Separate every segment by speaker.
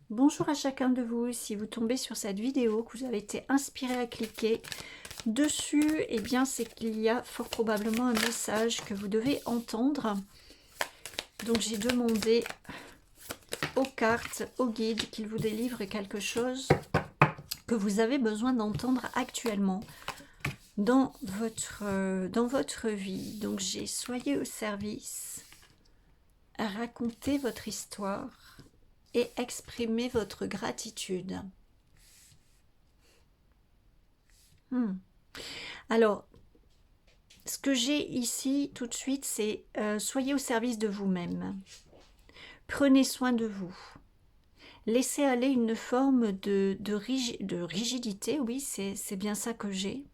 Speaker 1: Bonjour à chacun de vous. Si vous tombez sur cette vidéo, que vous avez été inspiré à cliquer dessus, eh bien c'est qu'il y a fort probablement un message que vous devez entendre. Donc j'ai demandé aux cartes, au guide, qu'ils vous délivrent quelque chose que vous avez besoin d'entendre actuellement dans votre vie. Donc j'ai soyez au service, racontez votre histoire et exprimez votre gratitude. Alors, ce que j'ai ici tout de suite, c'est soyez au service de vous-même. Prenez soin de vous. Laissez aller une forme de rigidité, oui, c'est bien ça que j'ai.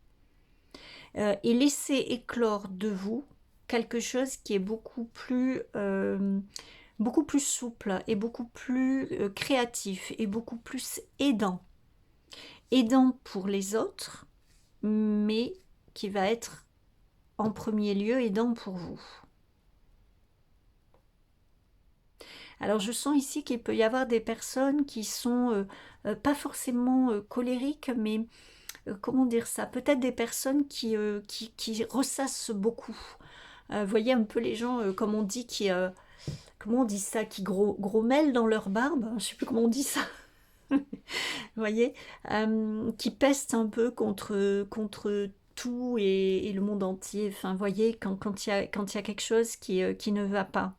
Speaker 1: Et laissez éclore de vous quelque chose qui est beaucoup plus souple et beaucoup plus créatif et beaucoup plus aidant. Aidant pour les autres, mais qui va être en premier lieu aidant pour vous. Alors je sens ici qu'il peut y avoir des personnes qui sont pas forcément colériques, mais comment dire ça, peut-être des personnes qui ressassent beaucoup. Vous voyez un peu les gens, comme on dit, comment on dit ça, qui grommellent dans leur barbe, je sais plus comment on dit ça. Vous voyez, qui pestent un peu contre tout et le monde entier. Enfin, vous voyez, quand il y a quelque chose qui ne va pas.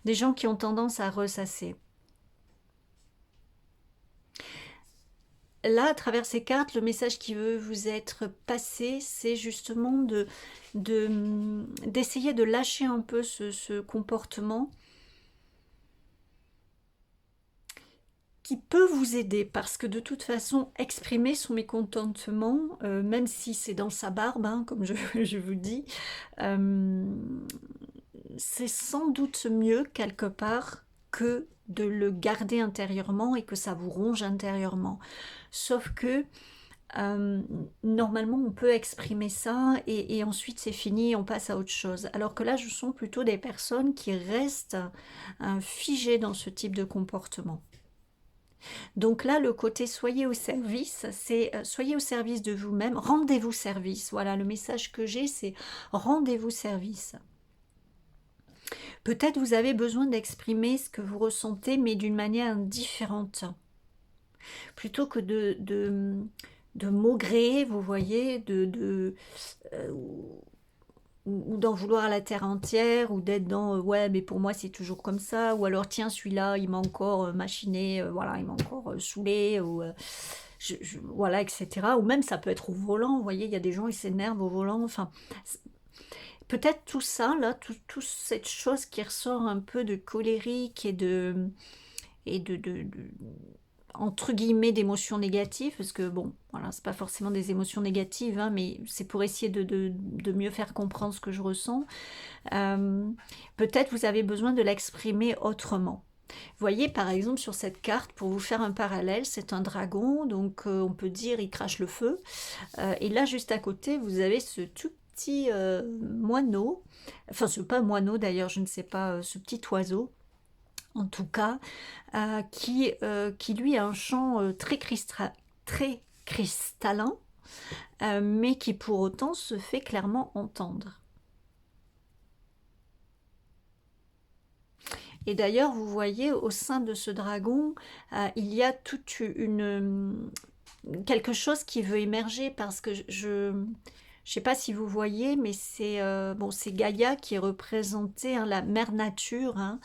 Speaker 1: Des gens qui ont tendance à ressasser. Là, à travers ces cartes, le message qui veut vous être passé, c'est justement d'essayer de lâcher un peu ce comportement qui peut vous aider, parce que de toute façon, exprimer son mécontentement, même si c'est dans sa barbe, hein, comme je vous dis, c'est sans doute mieux quelque part que de le garder intérieurement et que ça vous ronge intérieurement. Sauf que normalement on peut exprimer ça et ensuite c'est fini, on passe à autre chose. Alors que là, je sens plutôt des personnes qui restent figées dans ce type de comportement. Donc là, le côté soyez au service, c'est soyez au service de vous-même, rendez-vous service. Voilà, le message que j'ai, c'est rendez-vous service. Peut-être vous avez besoin d'exprimer ce que vous ressentez, mais d'une manière différente. Plutôt que de maugréer, vous voyez, ou d'en vouloir à la terre entière, ou d'être dans ouais, mais pour moi c'est toujours comme ça, ou alors tiens, celui-là il m'a encore machiné, voilà, il m'a encore saoulé, ou voilà, etc. Ou même ça peut être au volant, vous voyez, il y a des gens ils s'énervent au volant, enfin, peut-être tout ça, là, toute cette chose qui ressort un peu de colérique et de entre guillemets d'émotions négatives, parce que bon, voilà, c'est pas forcément des émotions négatives, hein, mais c'est pour essayer de mieux faire comprendre ce que je ressens. Peut-être vous avez besoin de l'exprimer autrement. Vous voyez, par exemple, sur cette carte, pour vous faire un parallèle, c'est un dragon, donc on peut dire il crache le feu. Et là, juste à côté, vous avez ce tout petit moineau, enfin, ce n'est pas un moineau d'ailleurs, je ne sais pas, ce petit oiseau, en tout cas, qui lui a un chant très cristallin, mais qui pour autant se fait clairement entendre. Et d'ailleurs, vous voyez, au sein de ce dragon, il y a toute quelque chose qui veut émerger, parce que je ne sais pas si vous voyez, mais c'est bon, c'est Gaïa qui est représentée, hein, la mère nature, hein,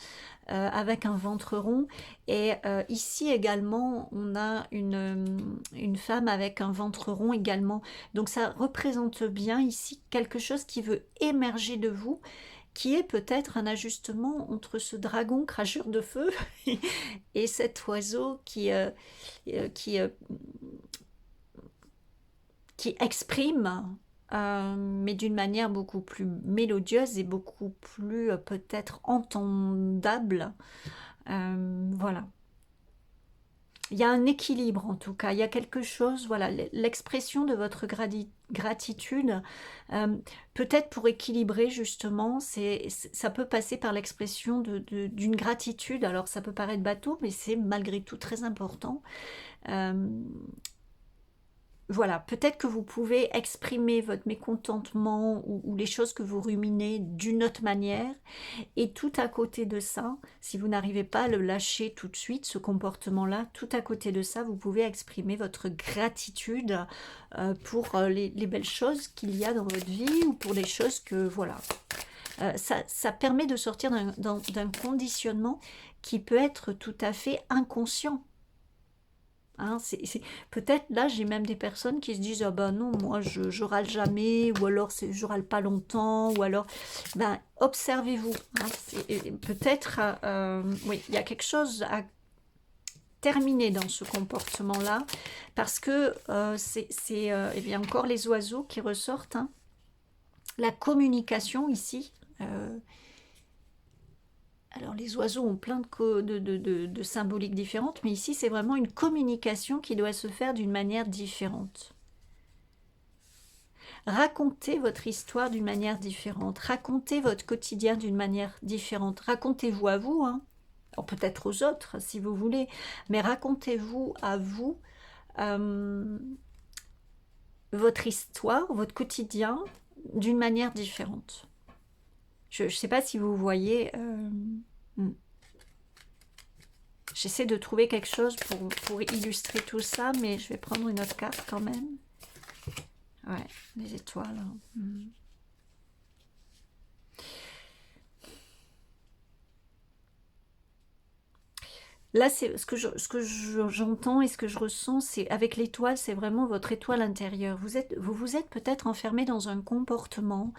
Speaker 1: avec un ventre rond. Et ici également, on a une femme avec un ventre rond également. Donc ça représente bien ici quelque chose qui veut émerger de vous, qui est peut-être un ajustement entre ce dragon cracheur de feu et cet oiseau euh, qui, euh, qui exprime, mais d'une manière beaucoup plus mélodieuse et beaucoup plus peut-être entendable. Voilà. il y a un équilibre en tout cas, il y a quelque chose, voilà, l'expression de votre gratitude, euh, peut-être pour équilibrer justement, ça peut passer par l'expression d'une gratitude, alors ça peut paraître bateau, mais c'est malgré tout très important. Euh, voilà, peut-être que vous pouvez exprimer votre mécontentement ou les choses que vous ruminez d'une autre manière. Et tout à côté de ça, si vous n'arrivez pas à le lâcher tout de suite, ce comportement-là, tout à côté de ça, vous pouvez exprimer votre gratitude pour les belles choses qu'il y a dans votre vie ou pour les choses que, voilà. Ça permet de sortir d'un conditionnement qui peut être tout à fait inconscient. Hein, peut-être là, j'ai même des personnes qui se disent ah ben non, moi je râle jamais, ou alors je râle pas longtemps, ou alors ben observez-vous. Hein, peut-être oui, il y a quelque chose à terminer dans ce comportement-là, parce que eh bien encore les oiseaux qui ressortent. Hein, la communication ici. Alors les oiseaux ont plein de symboliques différentes, mais ici c'est vraiment une communication qui doit se faire d'une manière différente. Racontez votre histoire d'une manière différente, racontez votre quotidien d'une manière différente, racontez-vous à vous, hein. Peut-être aux autres si vous voulez, mais racontez-vous à vous votre histoire, votre quotidien d'une manière différente. Je ne sais pas si vous voyez... J'essaie de trouver quelque chose pour illustrer tout ça, mais je vais prendre une autre carte quand même. Ouais, les étoiles. Là, c'est ce que j'entends et ce que je ressens, c'est avec l'étoile, c'est vraiment votre étoile intérieure. Vous êtes peut-être enfermé dans un comportement,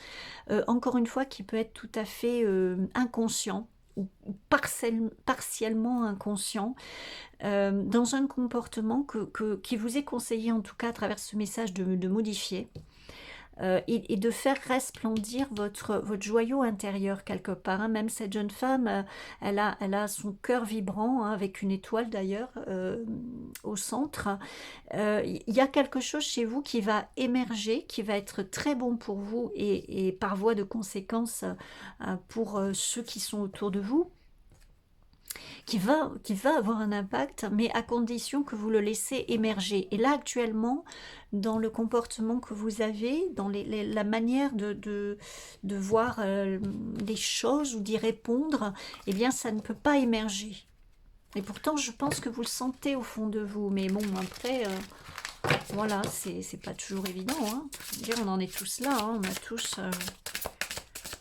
Speaker 1: encore une fois, qui peut être tout à fait inconscient ou partiellement inconscient, dans un comportement qui vous est conseillé, en tout cas à travers ce message, de modifier. Et de faire resplendir votre joyau intérieur quelque part. Hein. Même cette jeune femme, elle a son cœur vibrant, hein, avec une étoile d'ailleurs au centre. Il y a quelque chose chez vous qui va émerger, qui va être très bon pour vous et par voie de conséquence pour ceux qui sont autour de vous. Qui va avoir un impact, mais à condition que vous le laissez émerger. Et là, actuellement, dans le comportement que vous avez, dans la manière de voir les choses ou d'y répondre, eh bien, ça ne peut pas émerger. Et pourtant, je pense que vous le sentez au fond de vous. Mais bon, après, voilà, c'est pas toujours évident. Hein. Je veux dire, on en est tous là. Hein. On a tous...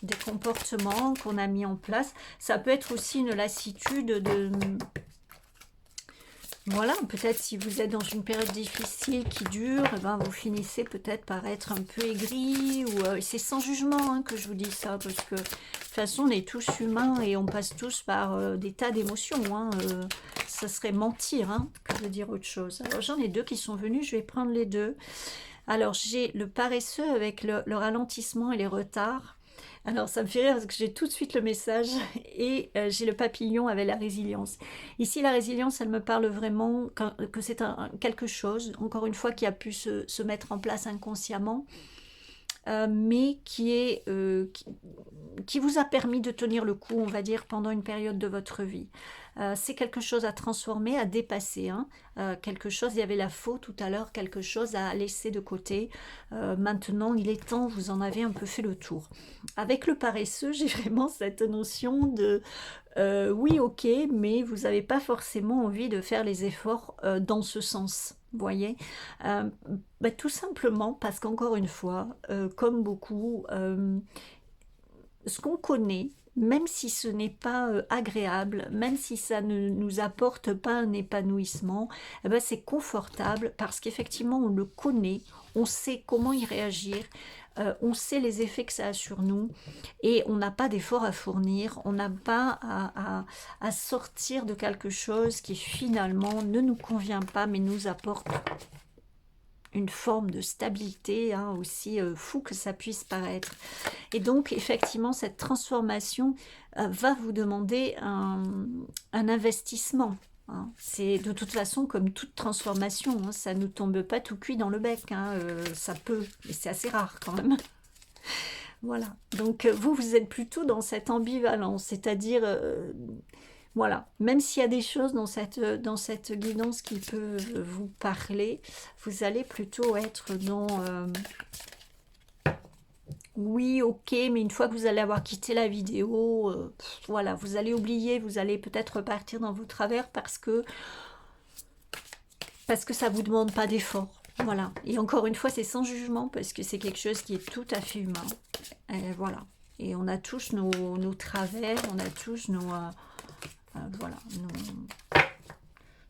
Speaker 1: des comportements qu'on a mis en place. Ça peut être aussi une lassitude de... Voilà, peut-être si vous êtes dans une période difficile qui dure, eh ben vous finissez peut-être par être un peu aigri, ou c'est sans jugement hein, que je vous dis ça, parce que de toute façon on est tous humains et on passe tous par des tas d'émotions. Hein, ça serait mentir hein, que de dire autre chose. Alors j'en ai deux qui sont venus, je vais prendre les deux. Alors j'ai le paresseux avec le ralentissement et les retards. Alors, ça me fait rire parce que j'ai tout de suite le message et j'ai le papillon avec la résilience. Ici, la résilience, elle me parle vraiment que c'est quelque chose, encore une fois, qui a pu se mettre en place inconsciemment, mais qui vous a permis de tenir le coup, on va dire, pendant une période de votre vie. C'est quelque chose à transformer, à dépasser. Hein. Quelque chose, il y avait la faute tout à l'heure, quelque chose à laisser de côté. Maintenant, il est temps, vous en avez un peu fait le tour. Avec le paresseux, j'ai vraiment cette notion de oui, ok, mais vous n'avez pas forcément envie de faire les efforts dans ce sens. Vous voyez, tout simplement parce qu'encore une fois, comme beaucoup, ce qu'on connaît, même si ce n'est pas agréable, même si ça ne nous apporte pas un épanouissement, eh ben c'est confortable parce qu'effectivement on le connaît, on sait comment y réagir, on sait les effets que ça a sur nous et on n'a pas d'effort à fournir, on n'a pas à sortir de quelque chose qui finalement ne nous convient pas mais nous apporte une forme de stabilité, hein, aussi fou que ça puisse paraître. Et donc, effectivement, cette transformation va vous demander un investissement. hein. C'est de toute façon comme toute transformation, hein, ça ne nous tombe pas tout cuit dans le bec, hein, ça peut, mais c'est assez rare quand même. Voilà, donc vous, vous êtes plutôt dans cette ambivalence, c'est-à-dire, voilà, même s'il y a des choses dans cette guidance qui peut vous parler, vous allez plutôt être dans oui, ok, mais une fois que vous allez avoir quitté la vidéo, voilà, vous allez oublier, vous allez peut-être repartir dans vos travers parce que ça ne vous demande pas d'effort. Voilà. Et encore une fois, c'est sans jugement parce que c'est quelque chose qui est tout à fait humain. Et voilà. Et on a tous nos travers, on a tous voilà,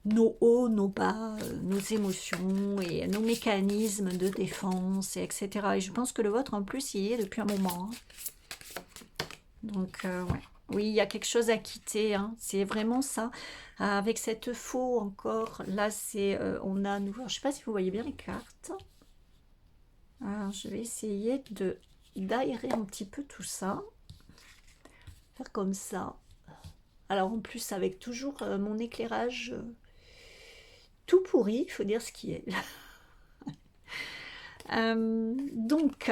Speaker 1: nos hauts, nos bas, nos émotions et nos mécanismes de défense, et etc. Et je pense que le vôtre, en plus, il y est depuis un moment. Hein. Donc, ouais. Oui, il y a quelque chose à quitter. Hein. C'est vraiment ça. Avec cette faux encore, là, c'est, on a nouveau. Je ne sais pas si vous voyez bien les cartes. Alors, je vais essayer d'aérer un petit peu tout ça. Faire comme ça. Alors, en plus, avec toujours mon éclairage tout pourri, il faut dire ce qui est. Donc,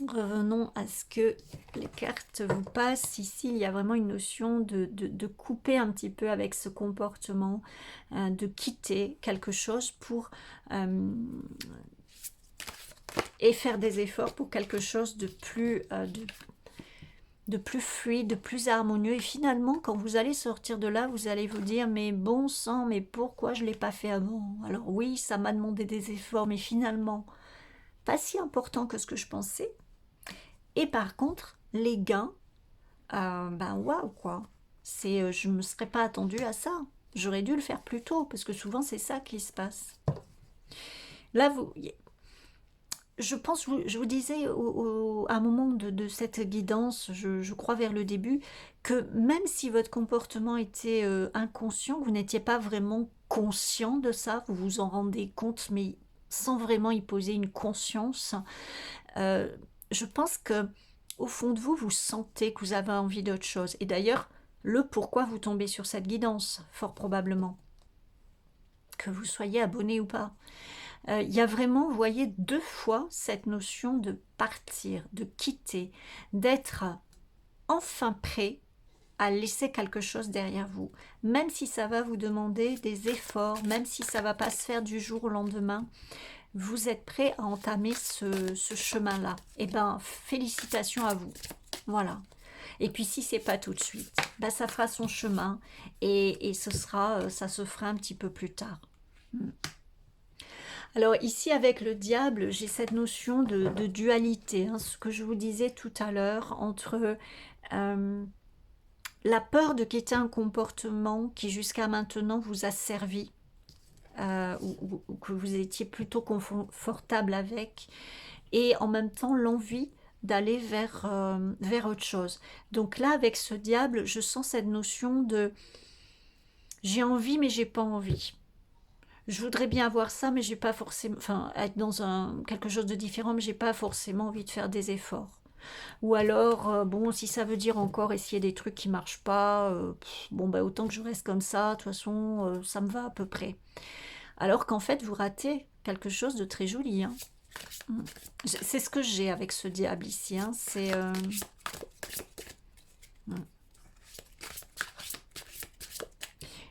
Speaker 1: revenons à ce que les cartes vous passent. Ici, il y a vraiment une notion de couper un petit peu avec ce comportement, de quitter quelque chose pour et faire des efforts pour quelque chose de plus fluide, de plus harmonieux. Et finalement, quand vous allez sortir de là, vous allez vous dire, mais bon sang, mais pourquoi je ne l'ai pas fait avant? Alors oui, ça m'a demandé des efforts, mais finalement, pas si important que ce que je pensais. Et par contre, les gains, ben waouh quoi. Je ne me serais pas attendue à ça. J'aurais dû le faire plus tôt, parce que souvent c'est ça qui se passe. Là, je pense, je vous disais à un moment de cette guidance, je crois vers le début, que même si votre comportement était inconscient, vous n'étiez pas vraiment conscient de ça, vous vous en rendez compte, mais sans vraiment y poser une conscience. Je pense que au fond de vous, vous sentez que vous avez envie d'autre chose. Et d'ailleurs, le pourquoi vous tombez sur cette guidance, fort probablement, que vous soyez abonné ou pas. Il y a vraiment, vous voyez, deux fois cette notion de partir, de quitter, d'être enfin prêt à laisser quelque chose derrière vous, même si ça va vous demander des efforts, même si ça ne va pas se faire du jour au lendemain, vous êtes prêt à entamer ce chemin-là. Eh bien, félicitations à vous. Voilà. Et puis si c'est pas tout de suite, ben, ça fera son chemin et ça se fera un petit peu plus tard. Alors ici avec le diable, j'ai cette notion de dualité, hein, ce que je vous disais tout à l'heure, entre la peur de quitter un comportement qui jusqu'à maintenant vous a servi, ou que vous étiez plutôt confortable avec, et en même temps l'envie d'aller vers autre chose. Donc là, avec ce diable, je sens cette notion de j'ai envie, mais j'ai pas envie. Je voudrais bien avoir ça, mais j'ai pas forcément, enfin, être dans quelque chose de différent, mais j'ai pas forcément envie de faire des efforts. Ou alors, bon, si ça veut dire encore essayer des trucs qui marchent pas, bon, bah, autant que je reste comme ça, de toute façon, ça me va à peu près. Alors qu'en fait, vous ratez quelque chose de très joli. Hein. C'est ce que j'ai avec ce diable ici. Hein. C'est...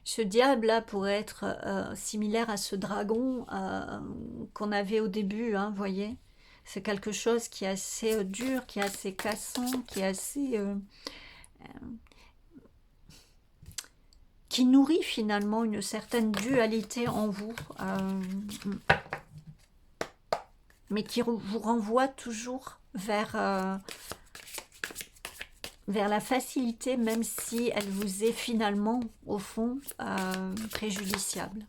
Speaker 1: Ce diable-là pourrait être similaire à ce dragon qu'on avait au début, hein, vous voyez. C'est quelque chose qui est assez dur, qui est assez cassant, qui est assez... qui nourrit finalement une certaine dualité en vous, mais qui vous renvoie toujours vers la facilité, même si elle vous est finalement, au fond, préjudiciable.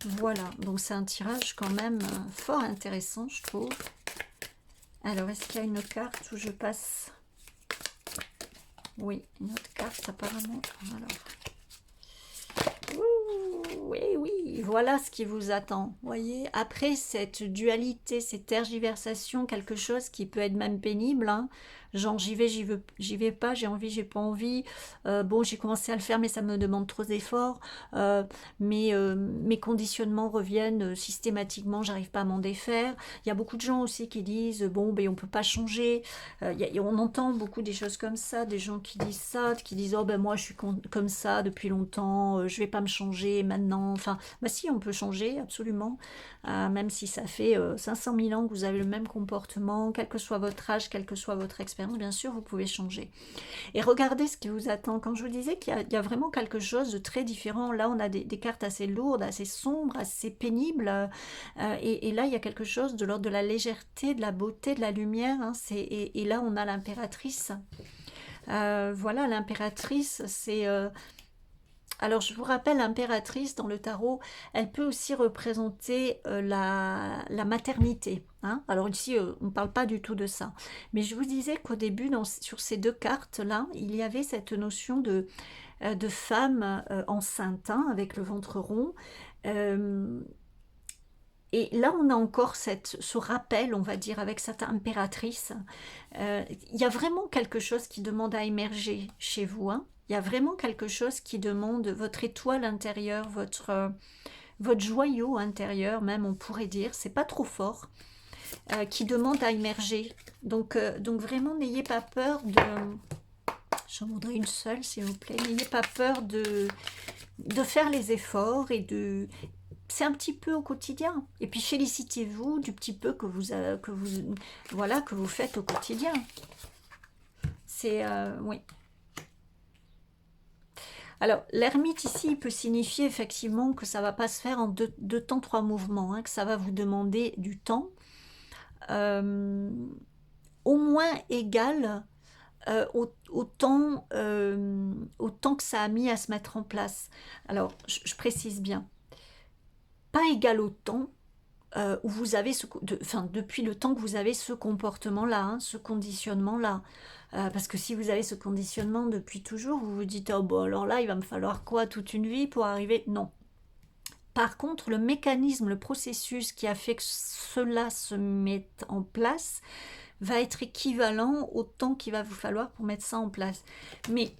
Speaker 1: Voilà, donc c'est un tirage quand même fort intéressant, je trouve. Alors, est-ce qu'il y a une carte où je passe? Oui, une autre carte apparemment. Alors. Oui, oui, voilà ce qui vous attend. Voyez, après cette dualité, cette tergiversation, quelque chose qui peut être même pénible, hein, genre j'y vais pas, j'ai envie, j'ai pas envie. Bon, j'ai commencé à le faire, mais ça me demande trop d'efforts. Mes conditionnements reviennent systématiquement, j'arrive pas à m'en défaire. Il y a beaucoup de gens aussi qui disent, bon, ben on peut pas changer. On entend beaucoup des choses comme ça, des gens qui disent ça, qui disent, oh ben moi je suis comme ça depuis longtemps, je vais pas me changer maintenant. Enfin, bah si, on peut changer, absolument. Même si ça fait 500 000 ans que vous avez le même comportement, quel que soit votre âge, quelle que soit votre expérience, bien sûr, vous pouvez changer. Et regardez ce qui vous attend. Quand je vous disais qu'il y a vraiment quelque chose de très différent, là on a des cartes assez lourdes, assez sombres, assez pénibles, et là il y a quelque chose de l'ordre de la légèreté, de la beauté, de la lumière, hein, et là on a l'impératrice. Voilà, l'impératrice, c'est... alors je vous rappelle, l'impératrice dans le tarot, elle peut aussi représenter la maternité, hein. Alors ici, on ne parle pas du tout de ça. Mais je vous disais qu'au début, sur ces deux cartes-là, il y avait cette notion de femme enceinte, hein, avec le ventre rond. Euh, et là, on a encore ce rappel, on va dire, avec cette impératrice. Il y a vraiment quelque chose qui demande à émerger chez vous, hein. Il y a vraiment quelque chose qui demande votre étoile intérieure, votre joyau intérieur, même on pourrait dire, c'est pas trop fort, qui demande à émerger. Donc vraiment, n'ayez pas peur de... J'en voudrais une seule, s'il vous plaît. N'ayez pas peur de faire les efforts et de... C'est un petit peu au quotidien. Et puis félicitez-vous du petit peu voilà, que vous faites au quotidien. C'est... oui. Alors, l'ermite ici, il peut signifier effectivement que ça ne va pas se faire en deux temps, trois mouvements, hein, que ça va vous demander du temps, euh, au moins égal au temps que ça a mis à se mettre en place. Alors, je précise bien, pas égal au temps où vous avez depuis le temps que vous avez ce comportement-là, hein, ce conditionnement-là. Parce que si vous avez ce conditionnement depuis toujours, vous vous dites, oh bon, alors là, il va me falloir quoi, toute une vie pour arriver? Non. Par contre, le mécanisme, le processus qui a fait que cela se mette en place va être équivalent au temps qu'il va vous falloir pour mettre ça en place. Mais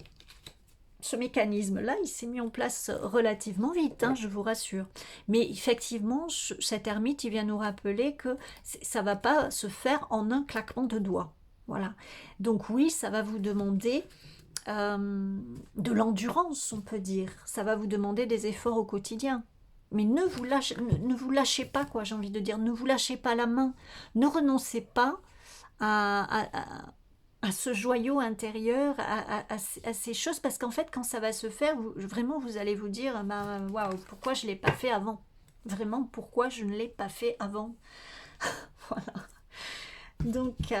Speaker 1: ce mécanisme-là, il s'est mis en place relativement vite, hein, je vous rassure. Mais effectivement, cet ermite, il vient nous rappeler que ça ne va pas se faire en un claquement de doigts. Voilà. Donc oui, ça va vous demander de l'endurance, on peut dire. Ça va vous demander des efforts au quotidien. Mais ne vous lâchez pas, quoi, j'ai envie de dire. Ne vous lâchez pas la main. Ne renoncez pas à ce joyau intérieur, à ces choses, parce qu'en fait, quand ça va se faire, vraiment, vous allez vous dire, bah, waouh, pourquoi je ne l'ai pas fait avant? Vraiment, pourquoi je ne l'ai pas fait avant? Voilà. Donc,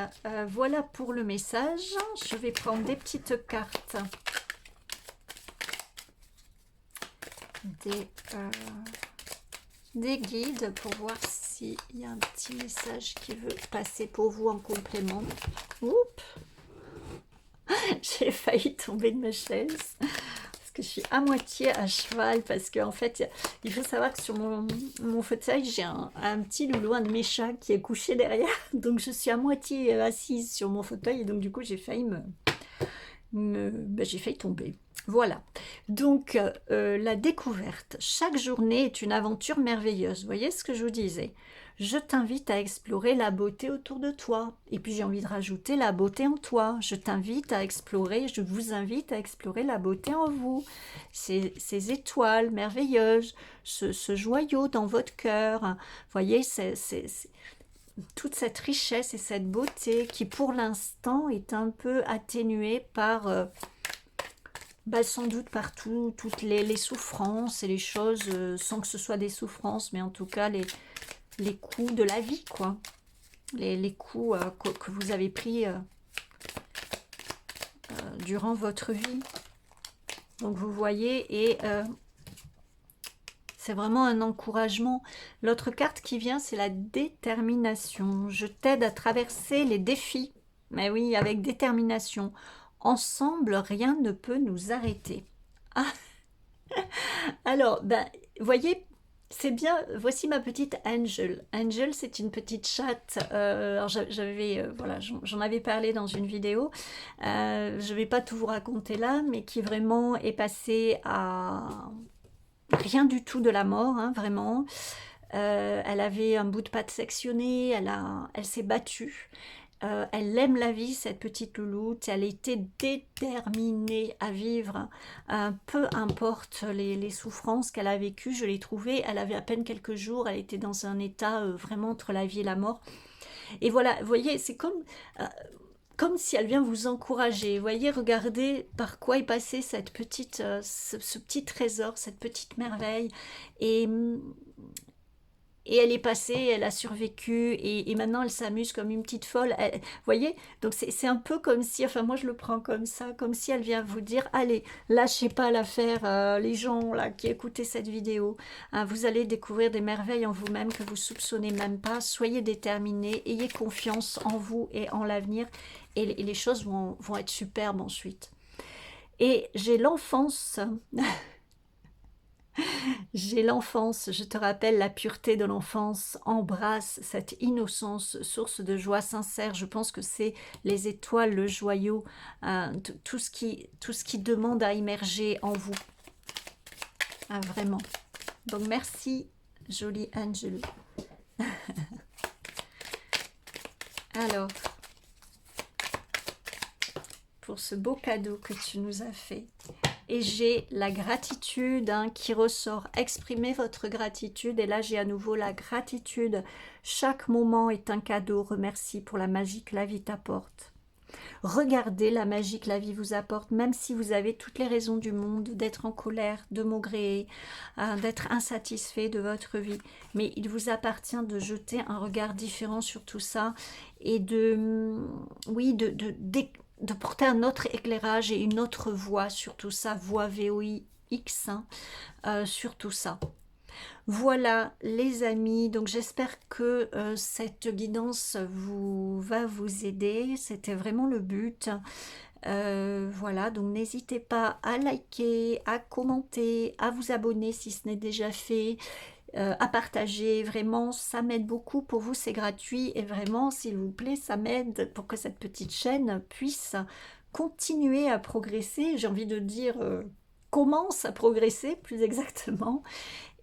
Speaker 1: voilà pour le message. Je vais prendre des petites cartes. Des guides pour voir s'il y a un petit message qui veut passer pour vous en complément. Oups! J'ai failli tomber de ma chaise parce que je suis à moitié à cheval, parce qu'en fait il faut savoir que sur mon fauteuil j'ai un petit loulou, un de mes chats qui est couché derrière, donc je suis à moitié assise sur mon fauteuil et donc du coup j'ai failli j'ai failli tomber. Voilà, donc la découverte. Chaque journée est une aventure merveilleuse. Vous voyez ce que je vous disais? Je t'invite à explorer la beauté autour de toi. Et puis j'ai envie de rajouter la beauté en toi. Je t'invite à explorer, je vous invite à explorer la beauté en vous. Ces étoiles merveilleuses, ce joyau dans votre cœur. Vous voyez, c'est toute cette richesse et cette beauté qui pour l'instant est un peu atténuée par... sans doute partout, toutes les souffrances et les choses, sans que ce soit des souffrances, mais en tout cas les coups de la vie, quoi. Les coups que vous avez pris durant votre vie. Donc vous voyez, et c'est vraiment un encouragement. L'autre carte qui vient, c'est la détermination. Je t'aide à traverser les défis. Mais oui, avec détermination. Ensemble, rien ne peut nous arrêter. Ah. Alors, voyez, C'est bien, voici ma petite Angel. Angel, c'est une petite chatte. Alors j'avais, voilà, j'en avais parlé dans une vidéo. Je vais pas tout vous raconter là, mais qui vraiment est passée à rien du tout de la mort, hein, vraiment. Elle avait un bout de patte sectionné, elle s'est battue. Elle aime la vie, cette petite louloute. Elle était déterminée à vivre. Peu importe les souffrances qu'elle a vécues, je l'ai trouvée. Elle avait à peine quelques jours. Elle était dans un état vraiment entre la vie et la mort. Et voilà, vous voyez, c'est comme si elle vient vous encourager. Vous voyez, regardez par quoi est passé cette petite, ce petit trésor, cette petite merveille. Et et elle est passée, elle a survécu, et maintenant elle s'amuse comme une petite folle. Vous voyez, donc c'est un peu comme si, enfin moi je le prends comme ça, comme si elle vient vous dire, allez, lâchez pas l'affaire, les gens là qui écoutez cette vidéo, hein, vous allez découvrir des merveilles en vous-même que vous soupçonnez même pas. Soyez déterminés, ayez confiance en vous et en l'avenir, et les choses vont être superbes ensuite. Et j'ai l'enfance. J'ai l'enfance, je te rappelle la pureté de l'enfance, embrasse cette innocence, source de joie sincère. Je pense que c'est les étoiles, le joyau, tout ce qui demande à émerger en vous. Ah, vraiment. Donc merci, jolie Angel. Alors, pour ce beau cadeau que tu nous as fait. Et j'ai la gratitude hein, qui ressort. Exprimez votre gratitude. Et là, j'ai à nouveau la gratitude. Chaque moment est un cadeau. Remercie pour la magie que la vie t'apporte. Regardez la magie que la vie vous apporte, même si vous avez toutes les raisons du monde d'être en colère, de maugréer, d'être insatisfait de votre vie. Mais il vous appartient de jeter un regard différent sur tout ça et oui, de porter un autre éclairage et une autre voix sur tout ça, voix VOIX, hein, sur tout ça. Voilà les amis, donc j'espère que cette guidance va vous aider, c'était vraiment le but. Voilà, donc n'hésitez pas à liker, à commenter, à vous abonner si ce n'est déjà fait, à partager, vraiment ça m'aide beaucoup. Pour vous c'est gratuit et vraiment s'il vous plaît ça m'aide pour que cette petite chaîne puisse continuer à progresser, j'ai envie de dire commence à progresser plus exactement.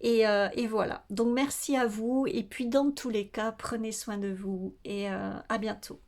Speaker 1: Et voilà, donc merci à vous et puis dans tous les cas prenez soin de vous et à bientôt.